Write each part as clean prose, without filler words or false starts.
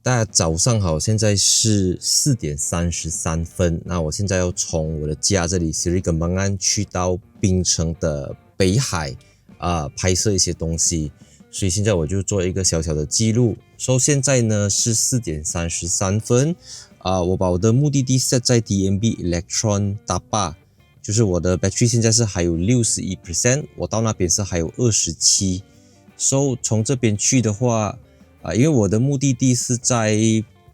大家早上好，现在是4点33分。那我现在要从我的家这里Seri Kembangan去到槟城的北海拍摄一些东西，所以现在我就做一个小小的记录。现在呢是4点33分我把我的目的地 set 在 DNB Electron Tapa， 就是我的 battery 现在是还有 61%， 我到那边是还有27%。从这边去的话因为我的目的地是在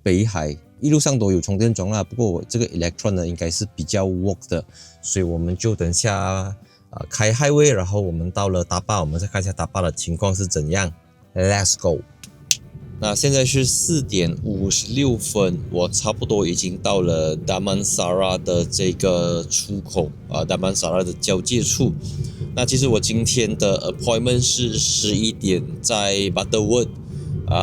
北海，一路上都有充电桩啦，不过我这个 Electron 呢应该是比较 walk 的，所以我们就等下开 highway， 然后我们到了Tapa，我们再看一下Tapa的情况是怎样。Let's go。那现在是4点56分，我差不多已经到了Damansara的这个出口Damansara的交界处。那其实我今天的 appointment 是11点在 Butterworth。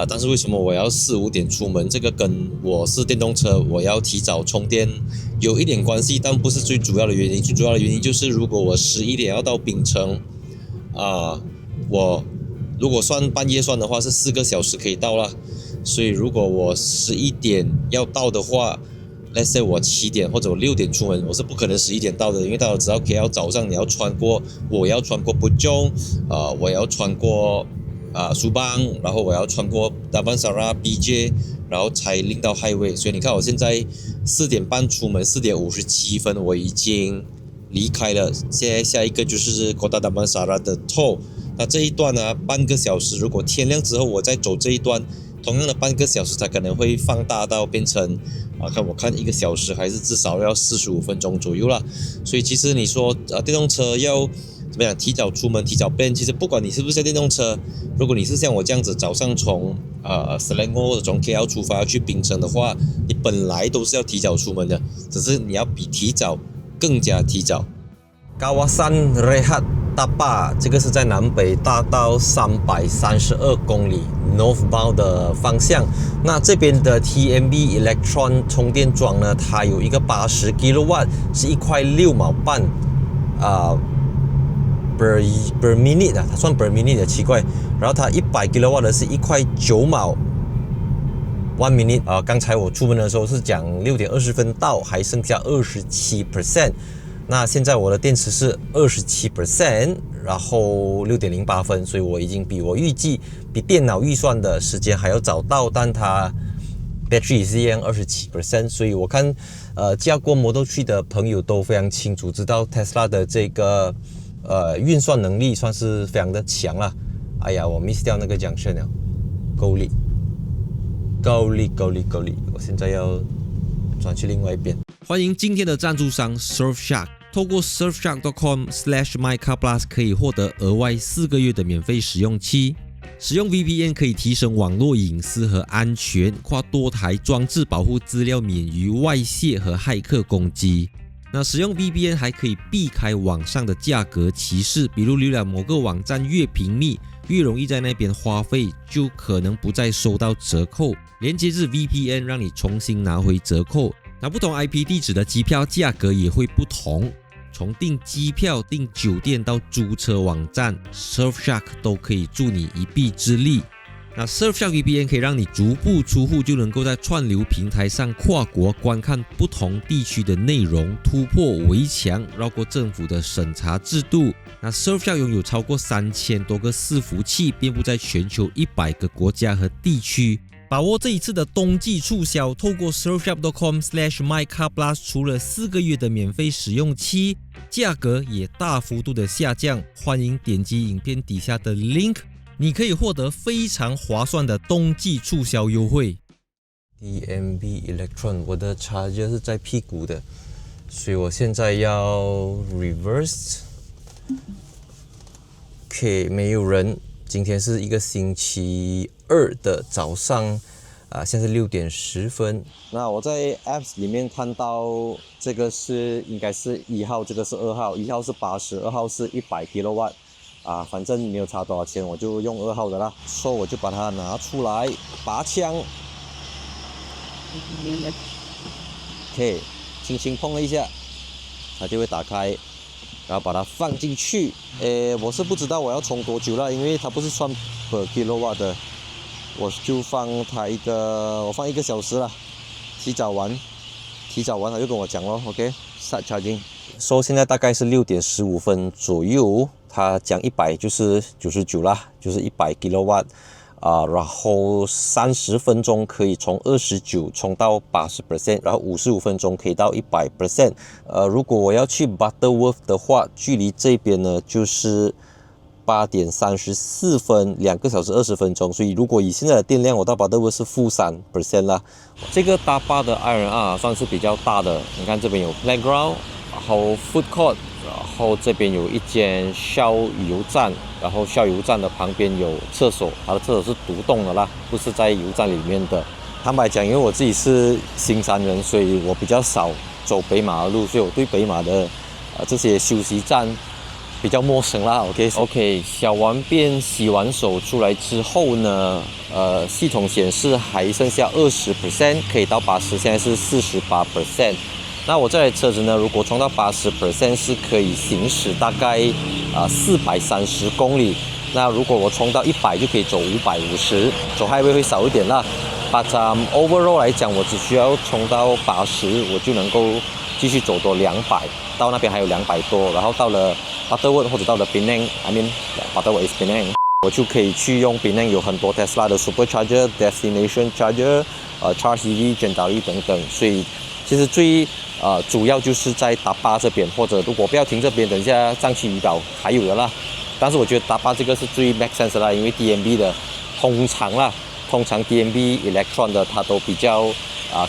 但是为什么我要4、5点出门？这个跟我是电动车，我要提早充电有一点关系，但不是最主要的原因。最主要的原因就是如果我11点要到槟城我如果算半夜算的话是4个小时可以到啦。所以如果我11点要到的话， let's say 我7点或者我6点出门，我是不可能11点到的，因为到了只要 KL 早上你要穿过，我要穿过 Puchong， 我要穿过苏邦，然后我要穿过 Damansara BJ， 然后才拎到 highway。 所以你看我现在4点半出门，4点57分我已经离开了。现在下一个就是 Kota Damansara 的 toll。 那这一段呢半个小时，如果天亮之后我再走这一段，同样的半个小时它可能会放大到变成我看1个小时还是至少要45分钟左右啦。所以其实你说电动车要怎么样提早出门提早 plan， 其实不管你是不是电动车，如果你是像我这样子早上从Selangor 或者从 KL 出发要去槟城的话，你本来都是要提早出门的，只是你要比提早更加提早。Kawasan Rehat Tapa 这个是在南北大道332公里 northbound 的方向。那这边的 TNB Electron 充电桩呢，它有一个80 kW， 是1块6毛半per minute 它算 per minute 的，奇怪。然后它100 kW 的是1块9毛 1 minute。刚才我出门的时候是讲6点20分到，还剩下 27%。那现在我的电池是 27%， 然后6点08分，所以我已经比我预计比电脑预算的时间还要早到，但它 battery 是一样 27%， 所以我看驾过 Model 3的朋友都非常清楚知道 Tesla 的这个运算能力算是非常的强啦。哎呀，我 miss 掉那个junction了，够力，我现在要转去另外一边。欢迎今天的赞助商 Surfshark。透过 surfshark.com/mycarplus 可以获得额外4个月的免费使用期。使用 VPN 可以提升网络隐私和安全，跨多台装置保护资料免于外泄和骇客攻击。那使用 VPN 还可以避开网上的价格歧视，比如浏览某个网站越频密，越容易在那边花费，就可能不再收到折扣。连接至 VPN 让你重新拿回折扣。那不同 IP 地址的机票价格也会不同，从订机票、订酒店到租车网站 Surfshark 都可以助你一臂之力。那 Surfshark VPN 可以让你足不出户就能够在串流平台上跨国观看不同地区的内容，突破围墙，绕过政府的审查制度。那 Surfshark 拥有超过3000多个伺服器，遍布在全球100个国家和地区。把握这一次的冬季促销，透过 surfshark.com/mycarplus 除了4个月的免费使用期，价格也大幅度的下降。欢迎点击影片底下的 link， 你可以获得非常划算的冬季促销优惠。DNB Electron， 我的 charger 是在屁股的，所以我现在要 reverse。OK， 没有人。今天是一个星期2的早上现在是6点10分。那我在 apps 里面看到这个是应该是1号，这个是2号，1号是80， 2号是100 kW 反正没有差多少钱，我就用2号的啦。我就把它拿出来拔枪。OK， 轻轻碰了一下，它就会打开。然后把它放进去，我是不知道我要充多久了，因为它不是算per kilowatt的，我就放它我放1个小时了，提早完他就跟我讲咯 ，OK， start charging。So 现在大概是6点15分左右，他讲100就是99啦，就是100 kW。然后30分钟可以从29冲到80%，然后55分钟可以到100%。如果我要去 Butterworth 的话，距离这边呢就是8点34分，2个小时20分钟。所以如果以现在的电量，我到 Butterworth 是负3% 啦。这个大巴的 R&R 算是比较大的，你看这边有 playground， 然后 food court。然后这边有一间Shell油站，然后Shell油站的旁边有厕所，它的厕所是独栋的啦，不是在油站里面的。坦白讲，因为我自己是新山人，所以我比较少走北马的路，所以我对北马的这些休息站比较陌生啦。OK， 小完便洗完手出来之后呢，系统显示还剩下20%可以到80%，现在是48%。那我这台车子呢，如果充到80%是可以行驶大概430公里。那如果我充到100就可以走550，走 highway 会少一点啦。But overall 来讲，我只需要充到80，我就能够继续走多200，到那边还有200多，然后到了 Butterworth 或者到了 Penang，I mean Butterworth is Penang， 我就可以去用 Penang 有很多 Tesla 的 Supercharger、Destination Charger、Charge EV、Gentile 等等，所以其实主要就是在达巴这边，或者如果不要停这边，等一下上去渔岛还有的啦。但是我觉得达巴这个是最 make sense 啦，因为 DMB 的通常 DMB Electron 的它都比较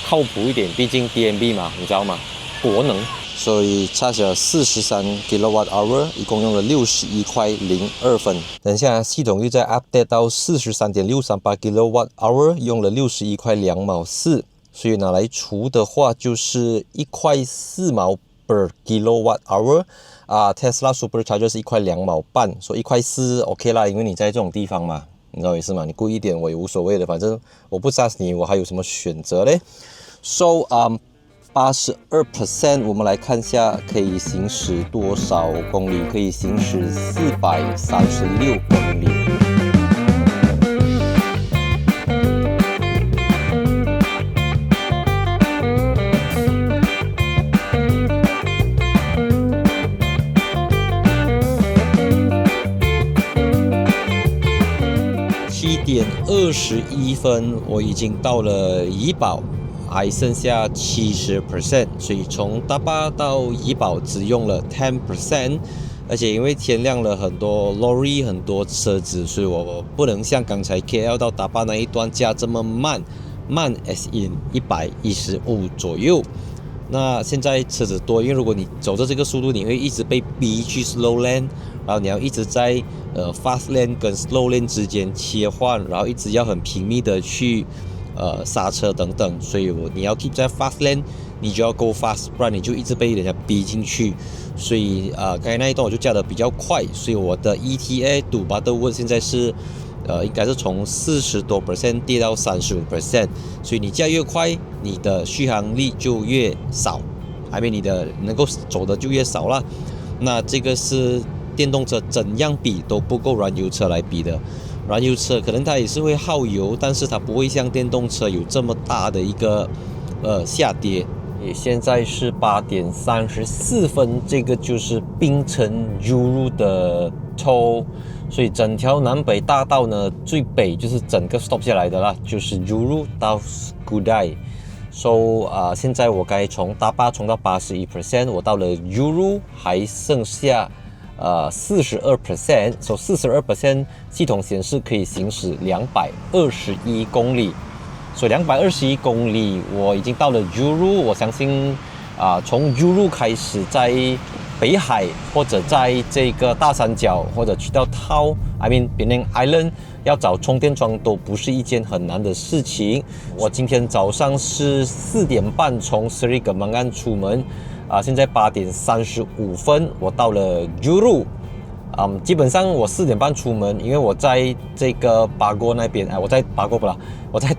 靠谱一点，毕竟 DMB 嘛，你知道吗？国能。所以 charge 了43 kWh， 一共用了61块02分。等一下系统又在 update 到 43.638 kWh， 用了61块2毛4。所以拿来除的话，就是1块4毛 per kWh。Tesla Supercharger 是1块2毛半，所以1块4 OK 啦，因为你在这种地方嘛，你知道意思吗？你贵一点我也无所谓的，反正我不杀死你，我还有什么选择嘞 ？So 82%， 我们来看一下可以行驶多少公里，可以行驶436公里。7点21分，我已经到了怡保，还剩下70%，所以从大巴到怡保只用了 10%， 而且因为天亮了，很多 lorry 很多车子，所以我不能像刚才 KL 到大巴那一段加这么慢 as in 115左右。那现在车子多，因为如果你走着这个速度，你会一直被逼去 slow lane， 然后你要一直在fast lane 跟 slow lane 之间切换，然后一直要很拼命的去刹车等等，所以你要 keep 在 fast lane， 你就要 go fast， 不然你就一直被人家逼进去。所以刚才那一段我就加的比较快，所以我的 ETA to Butterworth 现在是应该是从40多%跌到35%，所以你加越快，你的续航力就越少，还没你的能够走的就越少了。那这个是电动车怎样比都不够燃油车来比的。燃油车可能它也是会耗油，但是它不会像电动车有这么大的一个下跌。也现在是8点34分，这个就是槟城 Juru 的 toll， 所以整条南北大道呢，最北就是整个 stop 下来的啦，就是 Juru 到 Skudai。So 现在我该从大巴冲到81%， 我到了 Juru 还剩下42%， so 42% 系统显示可以行驶221公里。所以221公里，我已经到了 Juru。我相信从 Juru 开始，在北海或者在这个大三角，或者去到Penang Island， 要找充电桩都不是一件很难的事情。我今天早上是4点半从 Seri Kembangan 出门，现在8点35分，我到了 Juru。基本上我4点半出门，因为我在这个巴哥那边，我在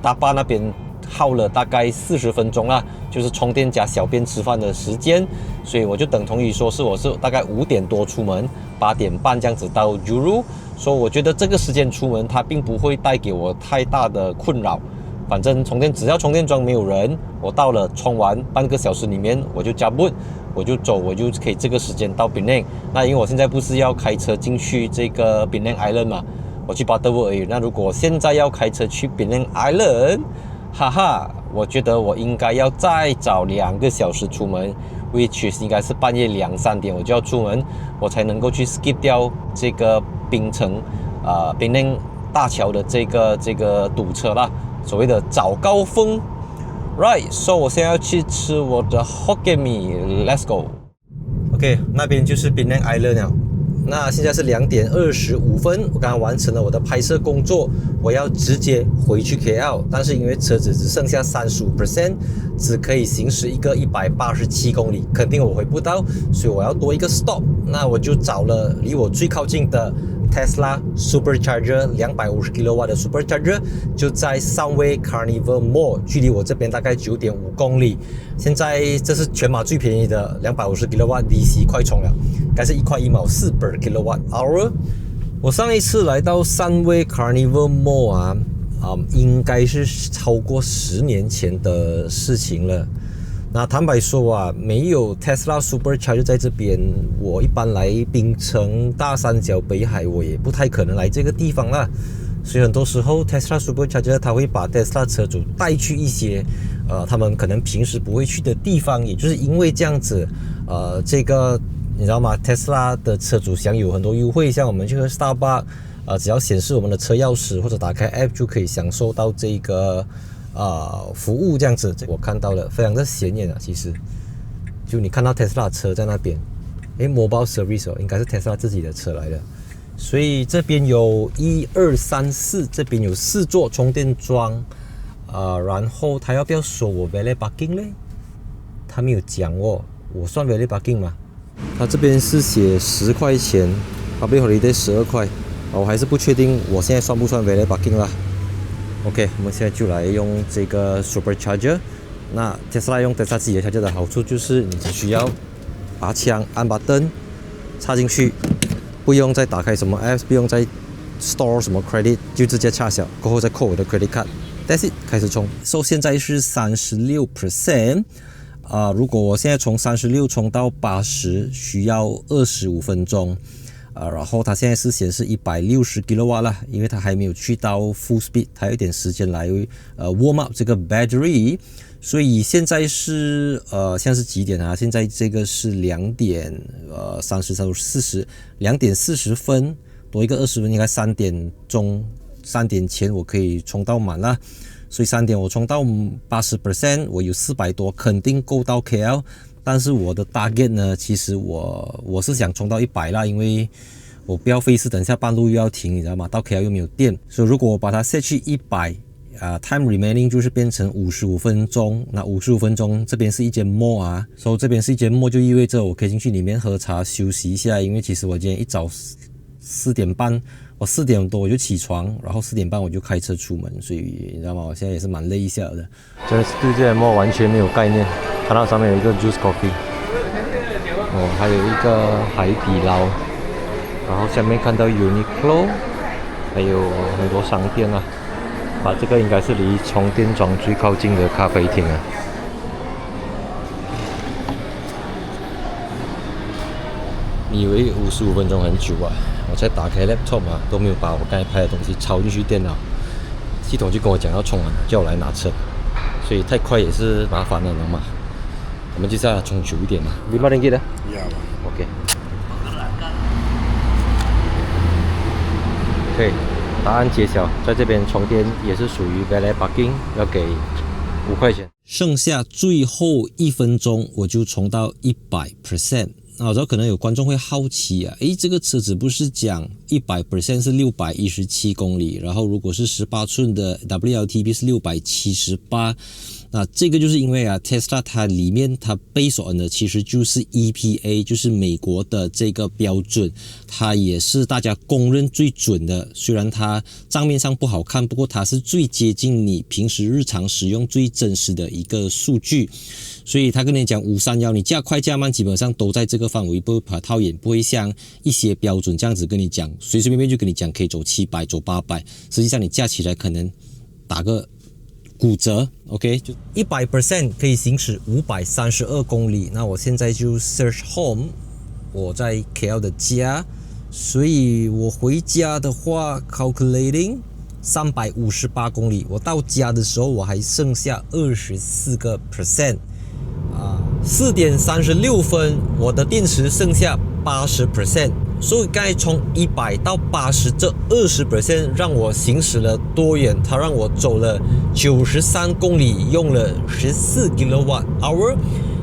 达巴那边耗了大概40分钟啦，就是充电加小便吃饭的时间，所以我就等同于说我是大概5点多出门，8点半这样子到 Juru，所以我觉得这个时间出门它并不会带给我太大的困扰。反正只要充电桩没有人，我到了充完半个小时里面我就加步，我就走，我就可以这个时间到 Penang。那因为我现在不是要开车进去这个 Penang Island 嘛，我去 Butterworth 而已。那如果现在要开车去 Penang Island， 哈哈，我觉得我应该要再早2个小时出门 ，which is 应该是半夜2、3点我就要出门，我才能够去 skip 掉这个槟城Penang 大桥的这个堵车啦。所谓的早高峰 ，right？ So 我现在要去吃我的 Hokkien Mee，Let's go。OK， 那边就是 Penang Island 了。那现在是2点25分，我刚刚完成了我的拍摄工作，我要直接回去 KL， 但是因为车子只剩下35%，只可以行驶一个187公里，肯定我回不到，所以我要多一个 stop。那我就找了离我最靠近的 Tesla Supercharger 250 kW 的 Supercharger 就在 Sunway Carnival Mall， 距离我这边大概 9.5 公里。现在这是全马最便宜的250 kW DC 快充了，应该是1块1毛4 per kWh。我上一次来到 Sunway Carnival Mall 应该是超过10年前的事情了。那坦白说没有 Tesla Supercharger 在这边，我一般来槟城、大三角、北海，我也不太可能来这个地方啦。所以很多时候 Tesla Supercharger 他会把 Tesla 车主带去一些他们可能平时不会去的地方，也就是因为这样子这个你知道吗 Tesla 的车主享有很多优惠，像我们去喝 Starbucks只要显示我们的车钥匙或者打开 App 就可以享受到这个服务这样子。我看到了非常的显眼其实就你看到 Tesla 车在那边Mobile Service 应该是 Tesla 自己的车来的。所以这边有1、2、3、4，这边有4座充电桩然后他要不要收我 Valet Parking 呢？他没有讲我算 Valet Parking 吗？他这边是写10块钱 Public Holiday 12块我还是不确定我现在算不算 Valet Parking 啦。OK， 我们现在就来用这个 Supercharger。那 Tesla 用 Tesla 自己的 Charger 的好处就是你只需要拔枪按把灯插进去，不用再打开什么 Apps， 不用再 store 什么 credit， 就直接插小，过后再扣我的 credit card。That's it， 开始充。现在是 36%， 如果我现在从36充到80需要25分钟。然后它现在是显示160 kW 啦，因为它还没有去到 full speed， 它有一点时间来warm up 这个 battery。所以现在是现在是几点现在这个是2点40， 2点40分多一个20分，应该3点前我可以充到满啦。所以3点我充到 80%， 我有400多，肯定够到 KL。但是我的 target 呢，其实我是想冲到100啦，因为我不要费事等一下半路又要停，你知道吗？到 KL 又没有电，所以如果我把它 set 去100time remaining 就是变成55分钟。那55分钟这边是一间 mall 所以这边是一间 mall 就意味着我可以进去里面喝茶休息一下，因为其实我今天一早4点半，我4点多我就起床，然后4点半我就开车出门，所以你知道吗？我现在也是蛮累一下的。真的是对这间 mall 完全没有概念。看到上面有一个 Juice Coffee， 还有一个海底捞，然后下面看到 Uniqlo， 还有很多商店这个应该是离充电桩最靠近的咖啡厅你以为55分钟很久我才打开 laptop 都没有把我刚才拍的东西抄进去电脑，系统就跟我讲要充完了，叫我来拿车，所以太快也是麻烦了嘛。我们就是要充久一点5 ringgit 的。OK。可以，答案揭晓，在这边充电也是属于 Valet Parking， 要给5块钱。剩下最后1分钟我就充到 100%。那我知道可能有观众会好奇这个车子不是讲 100% 是617公里，然后如果是18寸的 WLTP 是678。那这个就是因为Tesla 它里面它base on的其实就是 EPA， 就是美国的这个标准，它也是大家公认最准的。虽然它账面上不好看，不过它是最接近你平时日常使用最真实的一个数据。所以他跟你讲531，你驾快驾慢基本上都在这个范围，不会跑太远，不会像一些标准这样子跟你讲随随便便就跟你讲可以走700走800，实际上你加起来可能打个骨折 ，OK， 就100% 可以行驶532公里。那我现在就 search home， 我在 KL 的家，所以我回家的话 calculating 358公里。我到家的时候我还剩下24%。4点36分，我的电池剩下80%，所以刚才从100到80这20%让我行驶了多远？它让我走了93公里，用了14 kWh，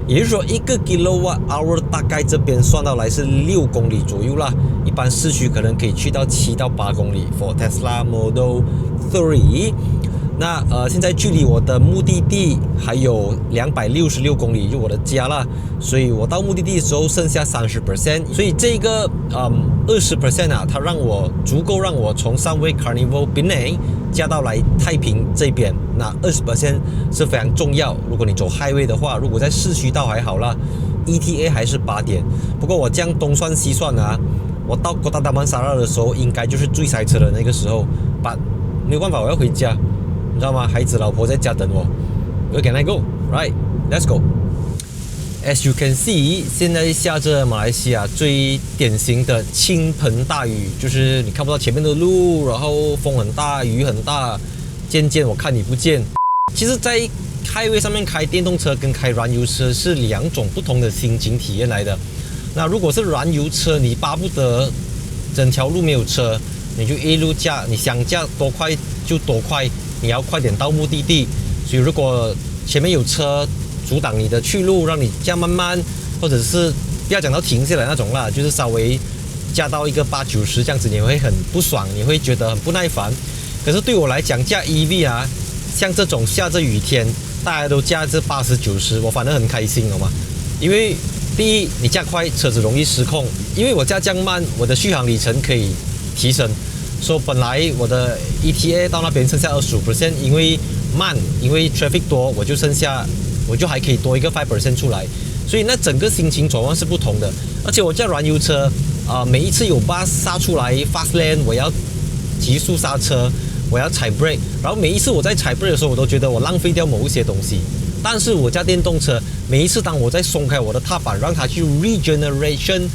也就是说1个 kWh 大概这边算到来是6公里左右啦。一般市区可能可以去到7到8公里 for Tesla Model 3。那现在距离我的目的地还有266公里，就我的家啦，所以我到目的地的时候剩下30%，所以这个20% 啊，它足够让我从Sunway Carnival Penang 加到来太平这边。那20% 是非常重要。如果你走 highway 的话，如果在市区道还好啦 ，ETA 还是8点。不过我这样东算西算啊，我到Kota Damansara的时候应该就是最塞车的那个时候，没有办法，我要回家。你知道吗？孩子老婆在家等我。Where can I go? Right, let's go. As you can see， 现在下着马来西亚最典型的倾盆大雨，就是你看不到前面的路，然后风很大，雨很大，渐渐我看你不见。其实，在highway上面开电动车跟开燃油车是2种不同的心情体验来的。那如果是燃油车，你巴不得整条路没有车，你就一路驾，你想驾多快就多快。你要快点到目的地，所以如果前面有车阻挡你的去路，让你驾慢慢，或者是不要讲到停下来那种啦，就是稍微驾到一个80-90这样子，你会很不爽，你会觉得很不耐烦。可是对我来讲，驾 EV 啊，像这种下着雨天，大家都驾这80-90，我反而很开心，好吗？因为第一，你驾快，车子容易失控；因为我驾降慢，我的续航里程可以提升。说本来我的 ETA 到那边剩下25%，因为慢，因为 traffic 多，我就还可以多一个5% 出来，所以那整个心情转换是不同的。而且我驾燃油车，每一次有 bus 刹出来 fast lane， 我要急速刹车，我要踩 brake， 然后每一次我在踩 brake 的时候，我都觉得我浪费掉某一些东西。但是我驾电动车，每一次当我在松开我的踏板，让它去 recuperation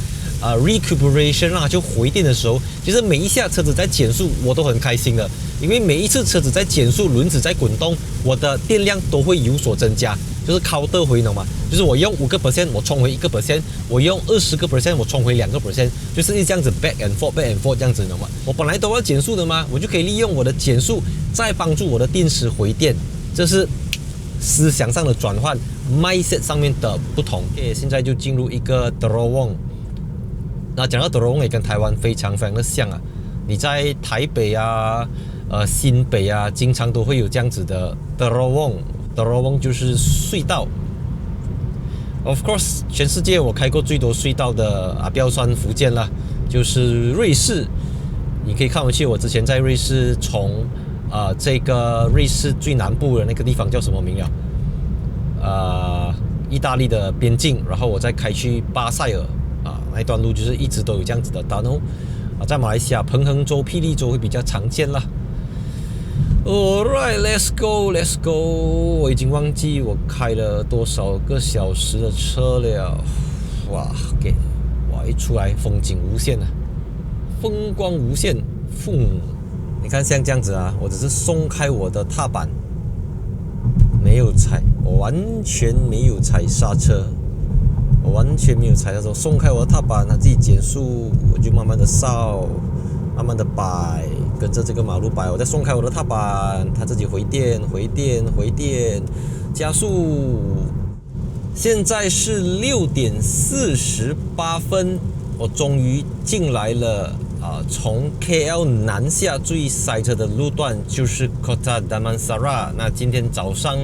让它去回电的时候，其实每一下车子在减速我都很开心的，因为每一次车子在减速，轮子在滚动，我的电量都会有所增加，就是counter回能嘛，就是我用5%我冲回1%，我用20%我冲回2%，就是这样子 back and forth 这样子能嘛。我本来都要减速的嘛，我就可以利用我的减速再帮助我的电池回电，这是思想上的转换 ，mindset 上面的不同。现在就进入一个 Terawong。那讲到Terawong也跟台湾非常非常的像啊，你在台北啊、新北啊，经常都会有这样子的Terawong就是隧道。Of course， 全世界我开过最多隧道的不要算福建啦，就是瑞士。你可以看回去，我之前在瑞士从这个瑞士最南部的那个地方叫什么名啊？意大利的边境，然后我再开去巴塞尔。那一段路就是一直都有这样子的 tunnel 在马来西亚彭亨州、霹雳州会比较常见啦。Alright, let's go. 我已经忘记我开了多少个小时的车了。哇，一出来风景无限啊，风光无限。你看像这样子啊，我只是松开我的踏板，没有踩，我完全没有踩刹车。我完全没有踩的时候，松开我的踏板，它自己减速，我就慢慢的扫，慢慢的摆，跟着这个马路摆。我再松开我的踏板，它自己回电，加速。现在是6点48分，我终于进来了从 KL 南下最塞车的路段就是 Kota Damansara。那今天早上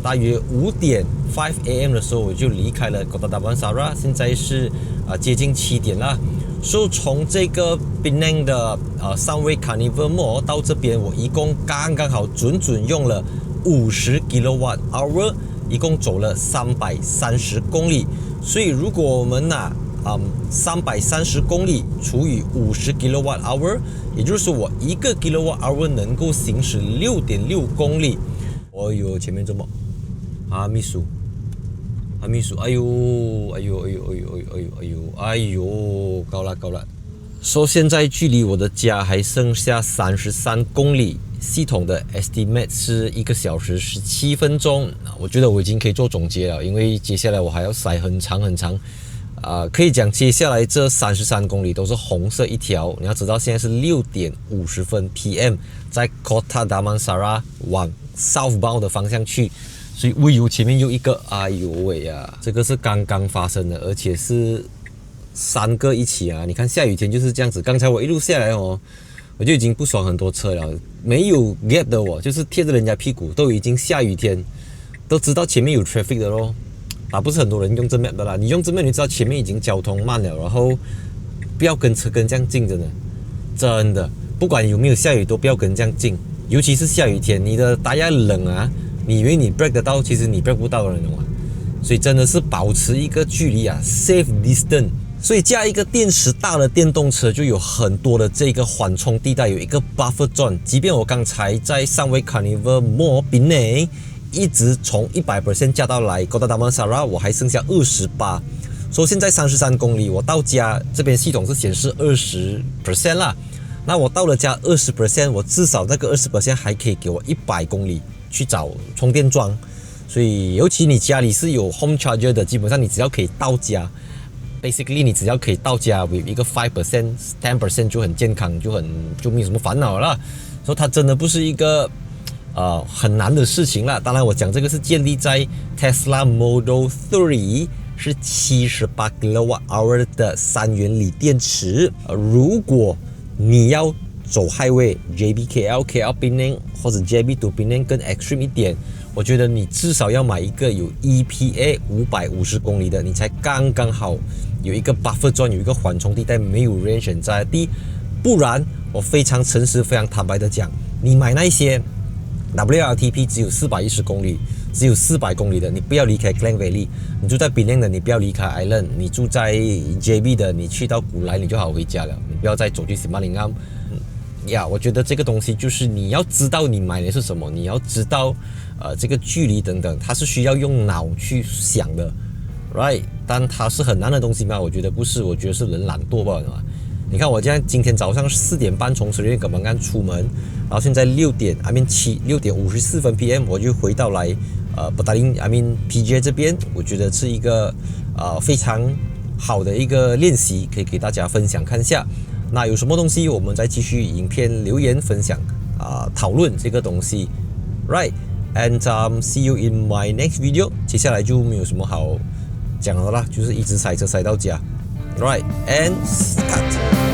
大约5点5 AM 的时候我就离开了 Kota Damansara， 现在是接近7点啦。所以从这个 Penang 的Sunway Carnival Mall 到这边，我一共刚好准用了50 kWh， 一共走了330公里。所以如果我们330公里除以50 kilowatt hour， 也就是说我1个 kilowatt hour 能够行驶6.6公里。哦呦，前面怎么？秘书，哎呦，高了。说现在距离我的家还剩下33公里，系统的 estimate 是1个小时17分钟。我觉得我已经可以做总结了，因为接下来我还要塞很长。可以讲接下来这33公里都是红色一条。你要知道现在是6点50分 PM， 在 Kota Damansara 往 southbound 的方向去，所以前面又一个，哎呦喂啊，这个是刚刚发生的，而且是3个一起啊！你看下雨天就是这样子。刚才我一路下来哦，我就已经不爽很多车了，没有 gap 的我就是贴着人家屁股，都已经下雨天，都知道前面有 traffic 的咯。不是很多人用这 map 的啦，你用这 map 你知道前面已经交通慢了，然后不要跟车跟这样近，真的，不管有没有下雨都不要跟这样近，尤其是下雨天，你的大家冷啊，你以为你 break 得到，其实你 break 不到的，你懂吗？所以真的是保持一个距离啊 ，safe distance。所以加一个电池大的电动车，就有很多的这个缓冲地带，有一个 buffer zone。即便我刚才在上位 Carnival Mall 边内，一直从100% 加到来 Kota Damansara， 我还剩下28%。所以现在33公里，我到家这边系统是显示20% 啦。那我到了家20%，我至少那个20% 还可以给我100公里去找充电桩。所以尤其你家里是有 home charger 的，基本上你只要可以到家。Basically， 你只要可以到家 with 一个 5%、10% 就很健康，就没有什么烦恼了。所以它真的不是一个很难的事情啦。当然，我讲这个是建立在 Tesla Model 3是78 kWh 的3元锂电池。如果你要走 Highway JB KL Penang 或者 JB to Penang 更 extreme 一点，我觉得你至少要买一个有 EPA 550公里的，你才刚刚好有一个 buffer zone， 有一个缓冲地带，没有 range 在地。不然，我非常诚实、非常坦白的讲，你买那些 WLTP 只有410公里、只有400公里的，你不要离开 Klang Valley。你住在 Penang 的，你不要离开 Island。你住在 JB 的，你去到古来你就好回家了，你不要再走去 Simalingham。我觉得这个东西就是你要知道你买的是什么，你要知道这个距离等等，它是需要用脑去想的 ，right？ 但它是很难的东西吗？我觉得不是，我觉得是人懒惰吧，你看我今天早上4点半从Seri Kembangan出门，然后现在6点54分 PM 我就回到来Petaling PJ 这边，我觉得是一个非常好的一个练习，可以给大家分享看一下。那有什么东西我们再继续影片留言分享讨论这个东西 ，right？ And see you in my next video。接下来就没有什么好讲的啦，就是一直塞车塞到家 ，right？And cut。